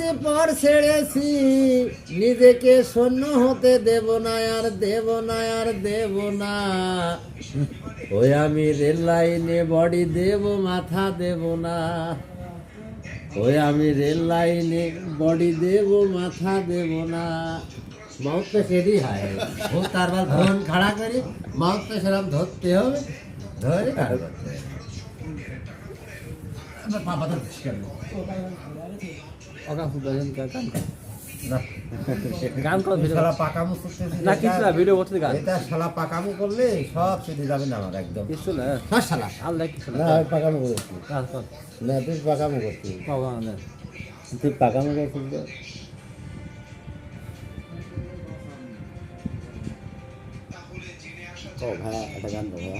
ছেড়েছি পর ছেড়েছি নিজেকে শূন্য হতে দেব না আর দেব না আর দেব না ওই আমি রেল লাইনে বডি দেব মাথা দেব না ওই আমি রেল লাইনে বডি দেব মাথা দেব না মাউথ पे सीधी है वो तार बार फोन खड़ा करी माउथ पे शराब धोते हो धोरे खड़ा करते हैं अब पापा तो कर लो ওকা ফুটবল গান না গান কর ভিডিও শালা পাকামু করতে না কিছু না ভিডিও করতে গান এটা শালা পাকামু করলে সব সিধে যাবে না আমার একদম কিছু না হ্যাঁ শালা আল্লাহ কিছু না আমি পাকামু করছি গান কর না তুই পাকামু করছি ভগবান তুই পাকামু করছিস ও ভাই একটা গান বলো